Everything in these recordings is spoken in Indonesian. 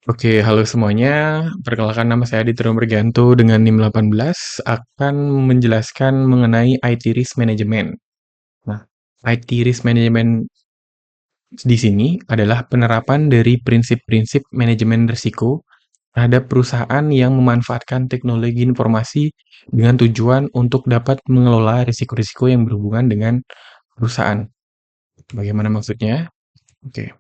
Oke, halo semuanya. Perkenalkan nama saya Aditya Berganto dengan NIM 18 akan menjelaskan mengenai IT Risk Management. Nah, IT Risk Management di sini adalah penerapan dari prinsip-prinsip manajemen risiko terhadap perusahaan yang memanfaatkan teknologi informasi dengan tujuan untuk dapat mengelola risiko-risiko yang berhubungan dengan perusahaan. Bagaimana maksudnya? Oke.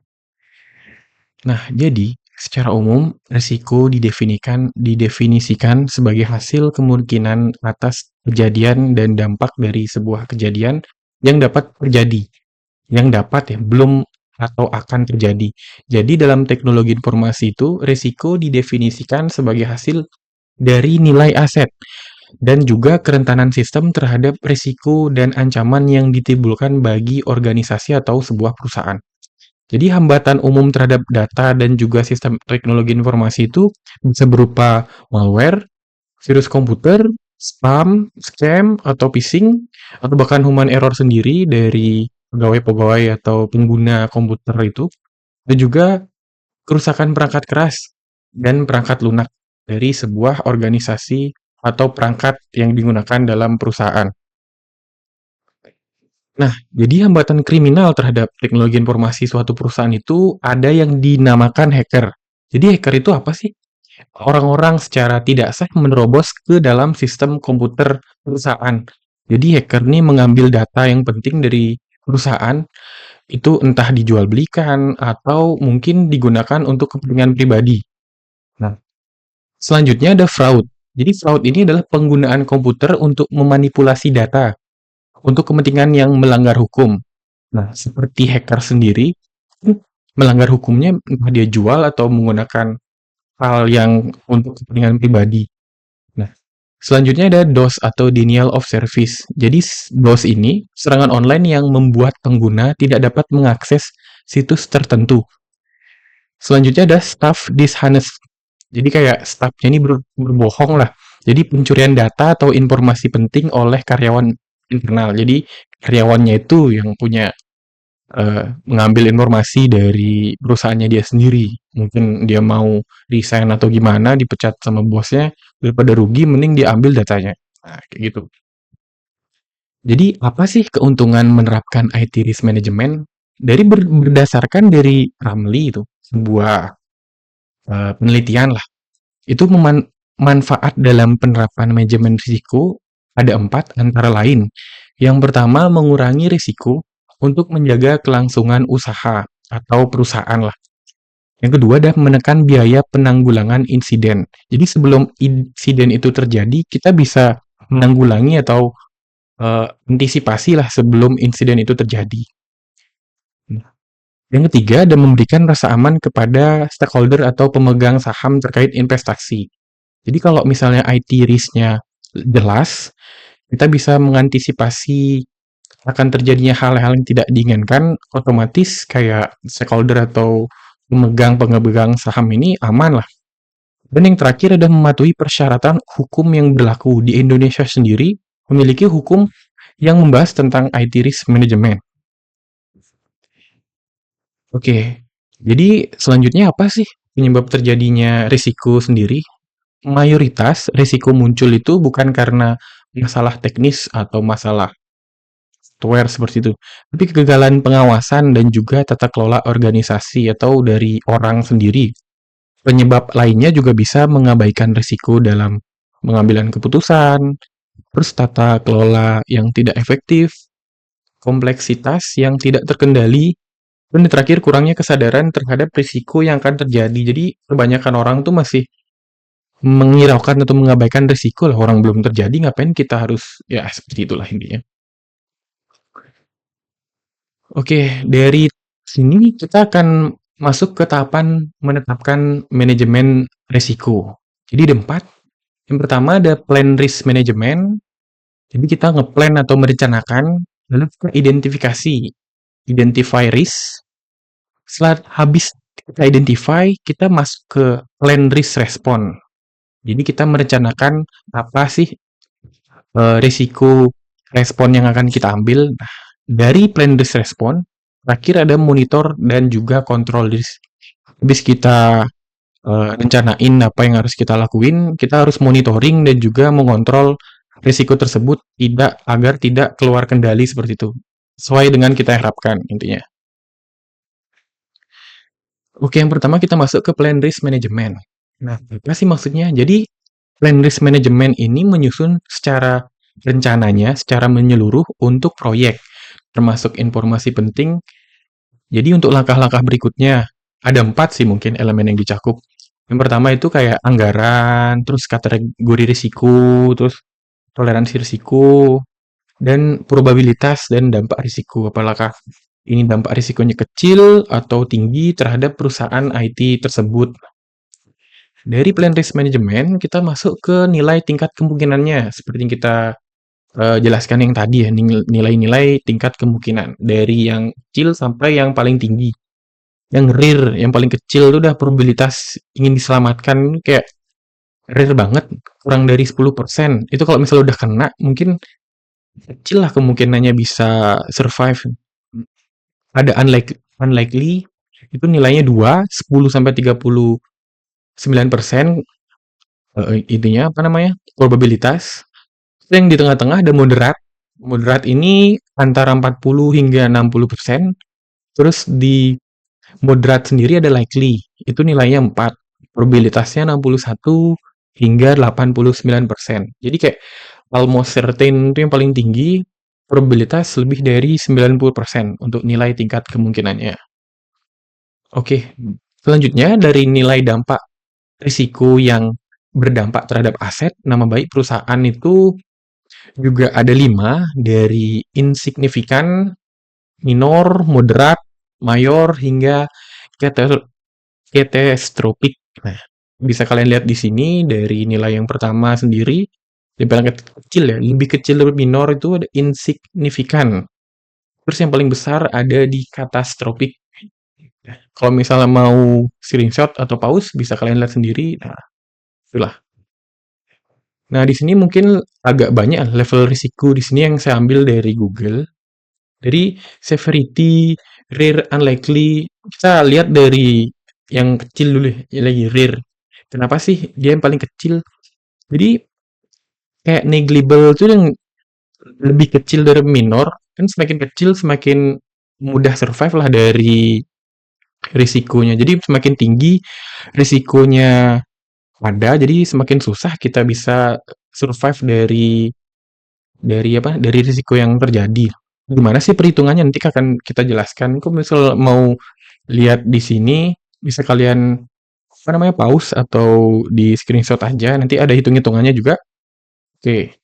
Nah, jadi secara umum risiko didefinisikan sebagai hasil kemungkinan atas kejadian dan dampak dari sebuah kejadian yang dapat terjadi, yang dapat ya, belum atau akan terjadi. Jadi dalam teknologi informasi itu, risiko didefinisikan sebagai hasil dari nilai aset dan juga kerentanan sistem terhadap risiko dan ancaman yang ditimbulkan bagi organisasi atau sebuah perusahaan. Jadi hambatan umum terhadap data dan juga sistem teknologi informasi itu bisa berupa malware, virus komputer, spam, scam, atau phishing, atau bahkan human error sendiri dari pegawai-pegawai atau pengguna komputer itu, dan juga kerusakan perangkat keras dan perangkat lunak dari sebuah organisasi atau perangkat yang digunakan dalam perusahaan. Nah, jadi hambatan kriminal terhadap teknologi informasi suatu perusahaan itu ada yang dinamakan hacker. Jadi hacker itu apa sih? Orang-orang secara tidak sah menerobos ke dalam sistem komputer perusahaan. Jadi hacker ini mengambil data yang penting dari perusahaan, itu entah dijual belikan atau mungkin digunakan untuk kepentingan pribadi. Nah, selanjutnya ada fraud. Jadi fraud ini adalah penggunaan komputer untuk memanipulasi data untuk kepentingan yang melanggar hukum. Nah, seperti hacker sendiri, melanggar hukumnya entah dia jual atau menggunakan hal yang untuk kepentingan pribadi. Nah, selanjutnya ada DOS atau Denial of Service. Jadi DOS ini serangan online yang membuat pengguna tidak dapat mengakses situs tertentu. Selanjutnya ada staff dishonest. Jadi kayak staffnya ini berbohong lah. Jadi pencurian data atau informasi penting oleh karyawan internal. Jadi karyawannya itu yang punya mengambil informasi dari perusahaannya dia sendiri. Mungkin dia mau resign atau gimana, dipecat sama bosnya, daripada rugi mending dia ambil datanya. Nah, kayak gitu. Jadi apa sih keuntungan menerapkan IT risk management? Berdasarkan dari Ramli itu, sebuah penelitian lah. Itu manfaat dalam penerapan manajemen risiko ada 4 antara lain. Yang pertama, mengurangi risiko untuk menjaga kelangsungan usaha atau perusahaan lah. Yang kedua adalah menekan biaya penanggulangan insiden. Jadi sebelum insiden itu terjadi, kita bisa menanggulangi atau antisipasi lah sebelum insiden itu terjadi. Nah, yang ketiga ada memberikan rasa aman kepada stakeholder atau pemegang saham terkait investasi. Jadi kalau misalnya IT risk-nya jelas, kita bisa mengantisipasi akan terjadinya hal-hal yang tidak diinginkan, otomatis kayak stakeholder atau pemegang saham ini aman lah. Dan yang terakhir adalah mematuhi persyaratan hukum yang berlaku di Indonesia sendiri, memiliki hukum yang membahas tentang IT risk management. Oke, jadi selanjutnya apa sih penyebab terjadinya risiko sendiri? Mayoritas risiko muncul itu bukan karena masalah teknis atau masalah software seperti itu, tapi kegagalan pengawasan dan juga tata kelola organisasi atau dari orang sendiri. Penyebab lainnya juga bisa mengabaikan risiko dalam pengambilan keputusan, terus tata kelola yang tidak efektif, kompleksitas yang tidak terkendali, dan yang terakhir kurangnya kesadaran terhadap risiko yang akan terjadi. Jadi kebanyakan orang tuh masih menghiraukan atau mengabaikan risiko lah, orang belum terjadi ngapain kita harus, ya seperti itulah intinya. Oke, dari sini kita akan masuk ke tahapan menetapkan manajemen risiko. Jadi ada 4. Yang pertama ada plan risk management. Jadi kita ngeplan atau merencanakan, lalu kita identify risk. Setelah habis kita identify, kita masuk ke plan risk response. Jadi kita merencanakan apa sih risiko respon yang akan kita ambil. Nah, dari plan risk response, terakhir ada monitor dan juga kontrol risk. Habis kita rencanain apa yang harus kita lakuin, kita harus monitoring dan juga mengontrol risiko tersebut agar tidak keluar kendali seperti itu. Sesuai dengan kita harapkan intinya. Oke, yang pertama kita masuk ke plan risk management. Nah, apa sih maksudnya? Jadi, plan risk management ini menyusun secara rencananya, secara menyeluruh untuk proyek, termasuk informasi penting. Jadi untuk langkah-langkah berikutnya, ada 4 sih mungkin elemen yang dicakup. Yang pertama itu kayak anggaran, terus kategori risiko, terus toleransi risiko, dan probabilitas dan dampak risiko. Apakah ini dampak risikonya kecil atau tinggi terhadap perusahaan IT tersebut. Dari plan risk management, kita masuk ke nilai tingkat kemungkinannya. Seperti yang kita jelaskan yang tadi ya, nilai-nilai tingkat kemungkinan. Dari yang kecil sampai yang paling tinggi. Yang rare, yang paling kecil itu udah probabilitas ingin diselamatkan kayak rare banget, kurang dari 10%. Itu kalau misalnya udah kena, mungkin kecil lah kemungkinannya bisa survive. Ada unlikely, itu nilainya 2, 10 sampai 39%, intinya apa namanya, probabilitas. Yang di tengah-tengah ada moderat. Moderat ini antara 40 hingga 60%. Terus di moderat sendiri ada likely, itu nilainya 4. Probabilitasnya 61 hingga 89%. Jadi kayak almost certain itu yang paling tinggi, probabilitas lebih dari 90% untuk nilai tingkat kemungkinannya. Oke, selanjutnya dari nilai dampak risiko yang berdampak terhadap aset, nama baik perusahaan itu juga ada 5, dari insignifikan, minor, moderat, mayor, hingga catastrophic. Nah, bisa kalian lihat di sini dari nilai yang pertama sendiri, yang paling kecil ya, lebih kecil dari minor itu ada insignifikan. Terus yang paling besar ada di catastrophic. Nah, kalau misalnya mau screenshot atau pause, bisa kalian lihat sendiri. Nah, itulah. Nah, di sini mungkin agak banyak level risiko di sini yang saya ambil dari Google. Dari severity, rare, unlikely, kita lihat dari yang kecil dulu ya, lagi rare. Kenapa sih dia yang paling kecil? Jadi kayak negligible itu yang lebih kecil dari minor, kan semakin kecil semakin mudah survive lah dari risikonya. Jadi semakin tinggi risikonya ada, jadi semakin susah kita bisa survive dari apa? Dari risiko yang terjadi. Gimana sih perhitungannya? Nanti akan kita jelaskan. Kok misal mau lihat di sini, bisa kalian apa namanya pause atau di screenshot aja. Nanti ada hitung-hitungannya juga. Oke,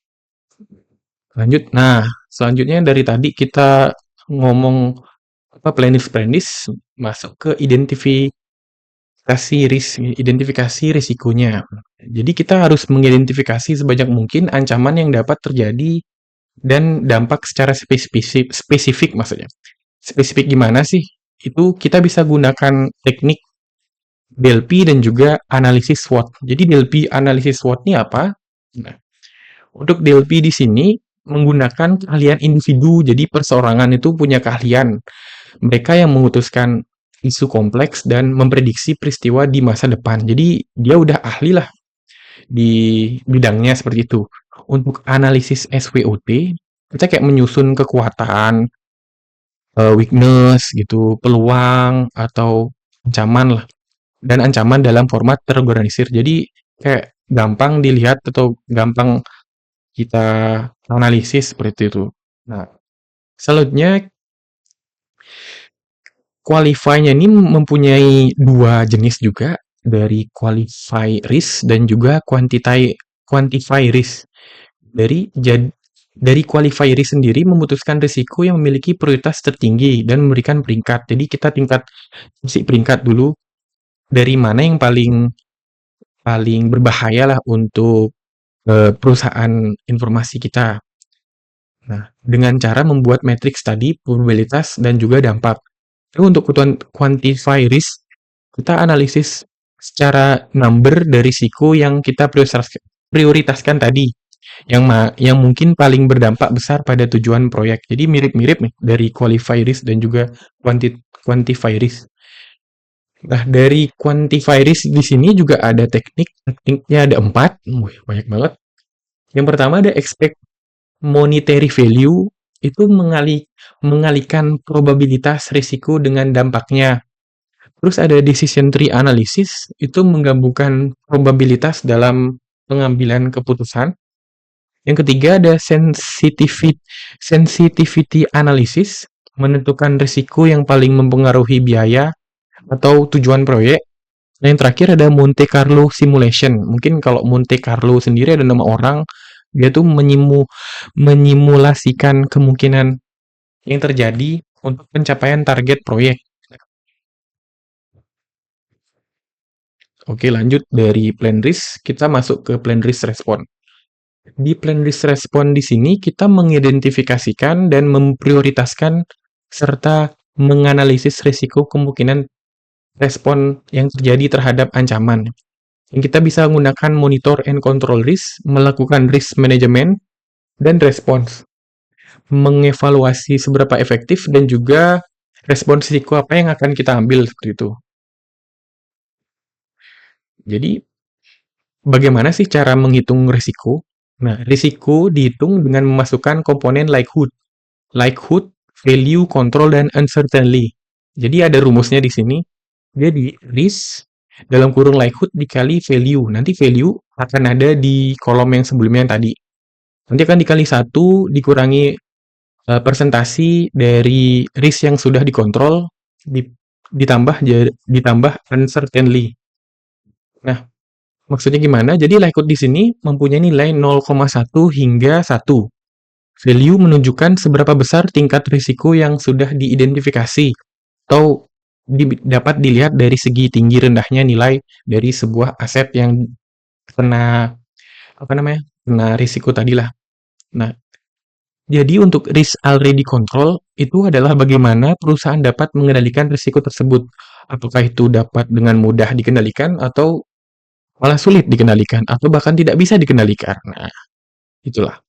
lanjut. Nah, selanjutnya dari tadi kita ngomong apa planis masuk ke identifikasi risikonya. Jadi kita harus mengidentifikasi sebanyak mungkin ancaman yang dapat terjadi dan dampak secara spesifik maksudnya. Spesifik gimana sih? Itu kita bisa gunakan teknik DLP dan juga analisis SWOT. Jadi DLP analisis SWOT ini apa? Nah, untuk DLP di sini menggunakan keahlian individu. Jadi perseorangan itu punya keahlian. Mereka yang memutuskan isu kompleks dan memprediksi peristiwa di masa depan. Jadi dia udah ahli lah di bidangnya seperti itu. Untuk analisis SWOT, kita kayak menyusun kekuatan, weakness gitu, peluang atau ancaman lah. Dan ancaman dalam format terorganisir. Jadi kayak gampang dilihat atau gampang kita analisis seperti itu. Nah, selanjutnya qualify-nya ini mempunyai 2 jenis juga, dari qualify risk dan juga quantify risk. Dari qualify risk sendiri memutuskan risiko yang memiliki prioritas tertinggi dan memberikan peringkat. Jadi kita kasih peringkat dulu dari mana yang paling paling berbahaya lah untuk perusahaan informasi kita. Nah, dengan cara membuat matriks tadi, probabilitas dan juga dampak. Tapi untuk quantify risk, kita analisis secara number dari risiko yang kita prioritaskan tadi, yang mungkin paling berdampak besar pada tujuan proyek. Jadi mirip-mirip nih dari qualify risk dan juga quantify risk. Nah, dari quantify risk di sini juga ada tekniknya ada 4, wih, banyak banget. Yang pertama ada expect monetary value, itu mengalihkan probabilitas risiko dengan dampaknya. Terus ada decision tree analysis, itu menggabungkan probabilitas dalam pengambilan keputusan. Yang ketiga ada sensitivity analysis, menentukan risiko yang paling mempengaruhi biaya atau tujuan proyek. Nah, yang terakhir ada Monte Carlo simulation. Mungkin kalau Monte Carlo sendiri ada nama orang, dia tuh menyimulasikan kemungkinan yang terjadi untuk pencapaian target proyek. Oke, lanjut dari plan risk, kita masuk ke plan risk response. Di plan risk response di sini kita mengidentifikasikan dan memprioritaskan serta menganalisis risiko kemungkinan respon yang terjadi terhadap ancaman. Yang kita bisa menggunakan monitor and control risk, melakukan risk management, dan respons. Mengevaluasi seberapa efektif dan juga respons risiko apa yang akan kita ambil seperti itu. Jadi, bagaimana sih cara menghitung risiko? Nah, risiko dihitung dengan memasukkan komponen likelihood, value, control, dan uncertainty. Jadi ada rumusnya di sini. Jadi risk dalam kurung likelihood dikali value. Nanti value akan ada di kolom yang sebelumnya yang tadi. Nanti akan dikali 1 dikurangi persentasi dari risk yang sudah dikontrol ditambah uncertainty. Nah, maksudnya gimana? Jadi likelihood di sini mempunyai nilai 0,1 hingga 1. Value menunjukkan seberapa besar tingkat risiko yang sudah diidentifikasi atau dapat dilihat dari segi tinggi rendahnya nilai dari sebuah aset yang kena kena risiko tadilah. Nah, jadi untuk risk already control itu adalah bagaimana perusahaan dapat mengendalikan risiko tersebut. Apakah itu dapat dengan mudah dikendalikan atau malah sulit dikendalikan atau bahkan tidak bisa dikendalikan. Nah, itulah.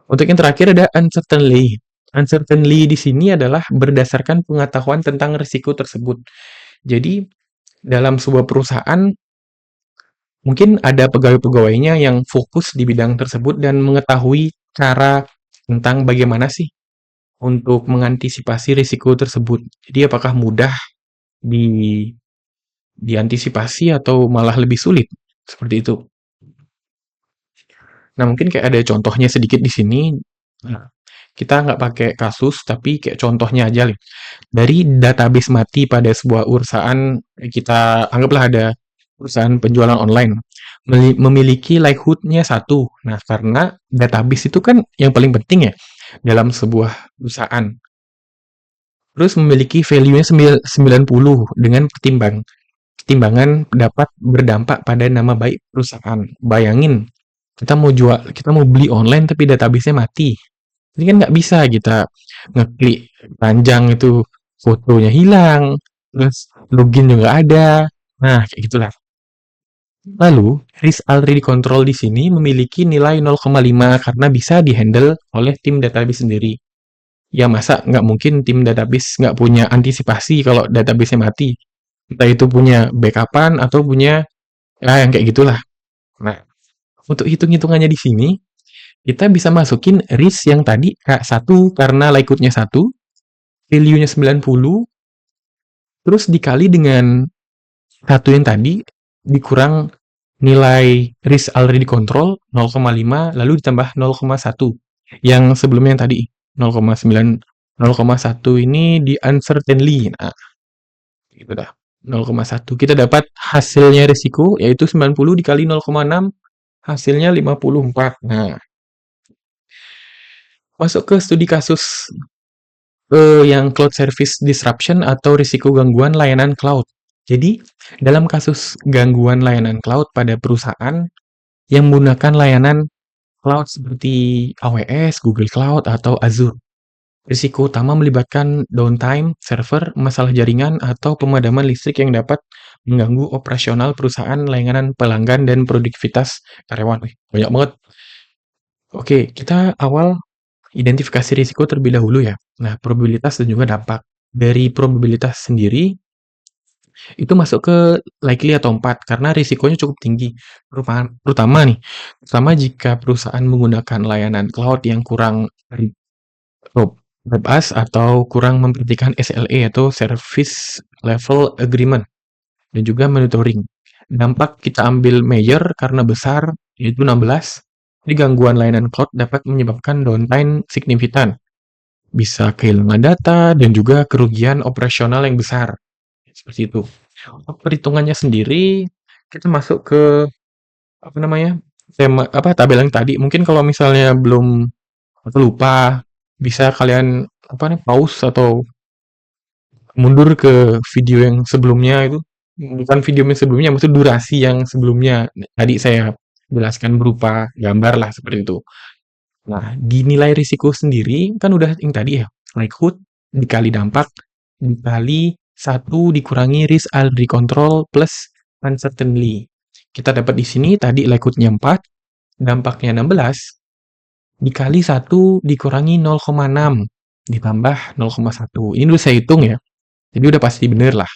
Untuk yang terakhir ada uncertainty. Uncertainty di sini adalah berdasarkan pengetahuan tentang risiko tersebut. Jadi, dalam sebuah perusahaan, mungkin ada pegawai-pegawainya yang fokus di bidang tersebut dan mengetahui cara tentang bagaimana sih untuk mengantisipasi risiko tersebut. Jadi, apakah mudah di diantisipasi atau malah lebih sulit? Seperti itu. Nah, mungkin kayak ada contohnya sedikit di sini. Nah, kita nggak pakai kasus, tapi kayak contohnya aja nih. Dari database mati pada sebuah perusahaan, kita anggaplah ada perusahaan penjualan online, memiliki likelihood-nya 1. Nah, karena database itu kan yang paling penting ya, dalam sebuah perusahaan. Terus memiliki value-nya 90 dengan pertimbangan dapat berdampak pada nama baik perusahaan. Bayangin, kita mau beli online tapi database-nya mati. Ini kan nggak bisa kita ngeklik panjang itu fotonya hilang, terus login juga nggak ada. Nah, kayak gitulah. Lalu, risk already control di sini memiliki nilai 0,5 karena bisa dihandle oleh tim database sendiri. Ya masa nggak mungkin tim database nggak punya antisipasi kalau database-nya mati. Entah itu punya backupan atau punya yang kayak gitulah. Nah, untuk hitung-hitungannya di sini, kita bisa masukin risk yang tadi satu karena likelihood-nya 1, value-nya 90, terus dikali dengan satu yang tadi, dikurang nilai risk already control 0,5, lalu ditambah 0,1. Yang sebelumnya yang tadi, 0,9, 0,1 ini di uncertainty. Nah, gitu dah. 0,1. Kita dapat hasilnya risiko, yaitu 90 dikali 0,6, hasilnya 54. Nah, masuk ke studi kasus yang cloud service disruption atau risiko gangguan layanan cloud. Jadi, dalam kasus gangguan layanan cloud pada perusahaan yang menggunakan layanan cloud seperti AWS, Google Cloud, atau Azure. Risiko utama melibatkan downtime, server, masalah jaringan, atau pemadaman listrik yang dapat mengganggu operasional perusahaan, layanan pelanggan, dan produktivitas karyawan. Banyak banget. Oke, kita awal identifikasi risiko terlebih dahulu ya. Nah, probabilitas dan juga dampak. Dari probabilitas sendiri, Itu masuk ke likely atau 4 karena risikonya cukup tinggi. Terutama nih, terutama jika perusahaan menggunakan layanan cloud yang kurang rob robust atau kurang memperhatikan SLA atau Service Level Agreement dan juga monitoring. Dampak kita ambil major karena besar, yaitu 16. Jadi gangguan layanan cloud dapat menyebabkan downtime signifikan, bisa kehilangan data dan juga kerugian operasional yang besar. Seperti itu. Perhitungannya sendiri, kita masuk ke apa namanya, tabel yang tadi. Mungkin kalau misalnya belum atau lupa, bisa kalian pause atau mundur ke video yang sebelumnya itu. Bukan video yang sebelumnya, maksud durasi yang sebelumnya. Tadi saya jelaskan berupa gambar lah seperti itu. Nah, di nilai risiko sendiri kan udah yang tadi ya, likelihood dikali dampak dikali 1 dikurangi risk under control plus uncertainty. Kita dapat di sini tadi likelihood-nya 4, dampaknya 16 dikali 1 dikurangi 0,6 ditambah 0,1. Ini udah saya hitung ya. Jadi udah pasti bener lah.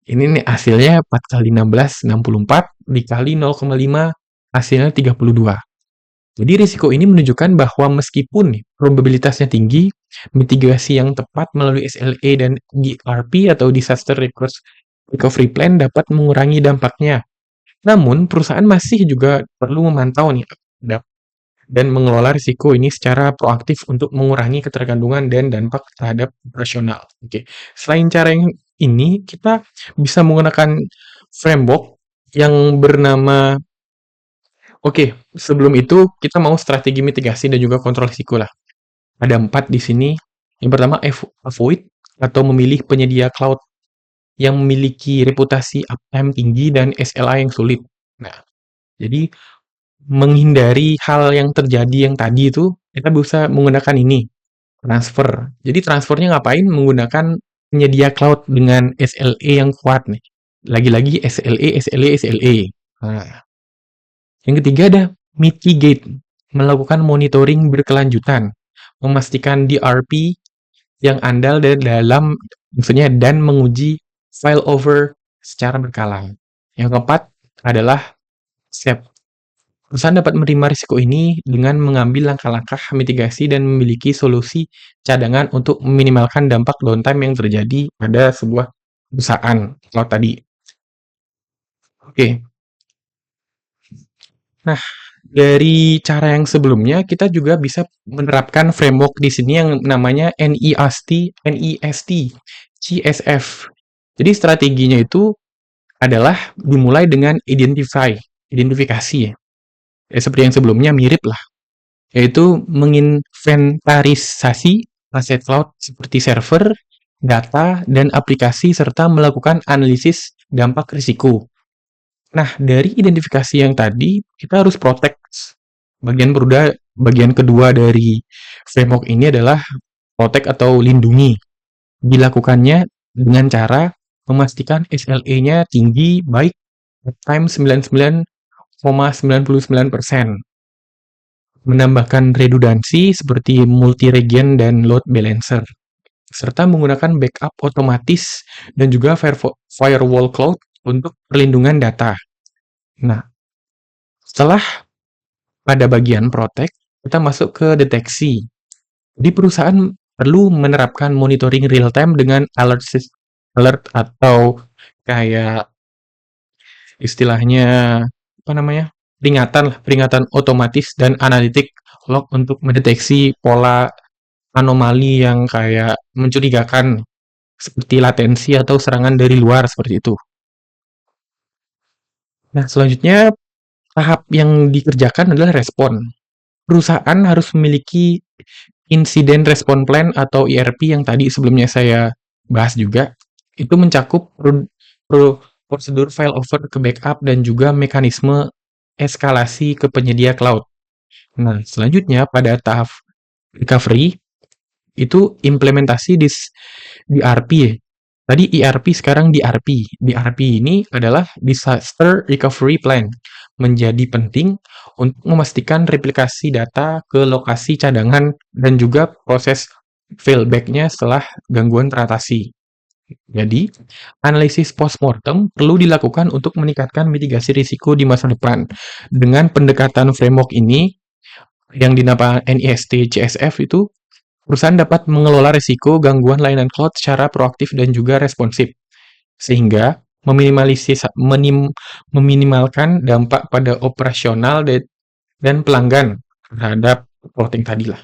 Ini nih hasilnya 4 kali 16, 64 dikali 0,5 hasilnya 32. Jadi risiko ini menunjukkan bahwa meskipun probabilitasnya tinggi, mitigasi yang tepat melalui SLA dan DRP atau Disaster Recovery Plan dapat mengurangi dampaknya. Namun, perusahaan masih juga perlu memantau nih dan mengelola risiko ini secara proaktif untuk mengurangi ketergantungan dan dampak terhadap operasional. Oke. Selain cara yang ini, kita bisa menggunakan framework yang bernama sebelum itu kita mau strategi mitigasi dan juga kontrol risiko lah. Ada 4 di sini. Yang pertama, avoid atau memilih penyedia cloud yang memiliki reputasi uptime tinggi dan SLA yang sulit. Nah, jadi menghindari hal yang terjadi yang tadi itu, kita bisa menggunakan ini, transfer. Jadi transfernya ngapain? Menggunakan penyedia cloud dengan SLA yang kuat nih. Lagi-lagi SLA. Nah, yang ketiga ada mitigate, melakukan monitoring berkelanjutan, memastikan DRP yang andal dan menguji failover secara berkala. Yang keempat adalah step. Perusahaan dapat menerima risiko ini dengan mengambil langkah-langkah mitigasi dan memiliki solusi cadangan untuk meminimalkan dampak downtime yang terjadi pada sebuah perusahaan. Kalau tadi. Oke. Nah, dari cara yang sebelumnya kita juga bisa menerapkan framework di sini yang namanya NEST, CSF. Jadi strateginya itu adalah dimulai dengan identifikasi ya. Seperti yang sebelumnya mirip lah, yaitu menginventarisasi aset cloud seperti server, data, dan aplikasi serta melakukan analisis dampak risiko. Nah, dari identifikasi yang tadi, kita harus protect. Bagian kedua dari framework ini adalah protect atau lindungi. Dilakukannya dengan cara memastikan SLA-nya tinggi, baik uptime 99,99%. Menambahkan redundansi seperti multi-region dan load balancer. Serta menggunakan backup otomatis dan juga firewall cloud untuk perlindungan data. Nah, setelah pada bagian protect, kita masuk ke deteksi. Jadi perusahaan perlu menerapkan monitoring real time dengan alert atau kayak istilahnya peringatan otomatis dan analitik log untuk mendeteksi pola anomali yang kayak mencurigakan seperti latensi atau serangan dari luar seperti itu. Nah, selanjutnya tahap yang dikerjakan adalah respon. Perusahaan harus memiliki Incident Response Plan atau IRP yang tadi sebelumnya saya bahas juga. Itu mencakup prosedur failover ke backup dan juga mekanisme eskalasi ke penyedia cloud. Nah, selanjutnya pada tahap recovery, itu implementasi di DRP ya. Tadi IRP, sekarang DRP. DRP ini adalah Disaster Recovery Plan. Menjadi penting untuk memastikan replikasi data ke lokasi cadangan dan juga proses failback-nya setelah gangguan teratasi. Jadi, analisis postmortem perlu dilakukan untuk meningkatkan mitigasi risiko di masa depan. Dengan pendekatan framework ini, yang dinamakan NIST CSF itu, perusahaan dapat mengelola risiko gangguan layanan cloud secara proaktif dan juga responsif, sehingga meminimalkan dampak pada operasional dan pelanggan terhadap plotting tadi lah.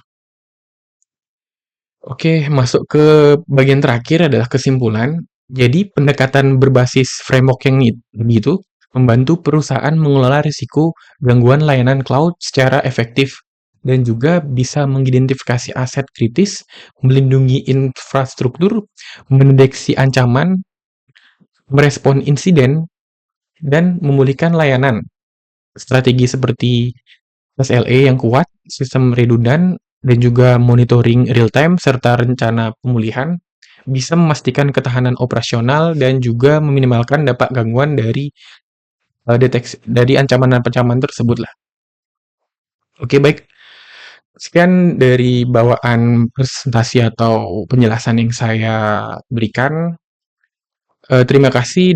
Oke, masuk ke bagian terakhir adalah kesimpulan. Jadi, pendekatan berbasis framework yang itu membantu perusahaan mengelola risiko gangguan layanan cloud secara efektif dan juga bisa mengidentifikasi aset kritis, melindungi infrastruktur, mendeteksi ancaman, merespon insiden, dan memulihkan layanan. Strategi seperti SLA yang kuat, sistem redundan, dan juga monitoring real-time serta rencana pemulihan bisa memastikan ketahanan operasional dan juga meminimalkan dampak gangguan dari deteksi dari ancaman-ancaman tersebut lah. Oke, baik. Sekian dari bawaan presentasi atau penjelasan yang saya berikan. Terima kasih.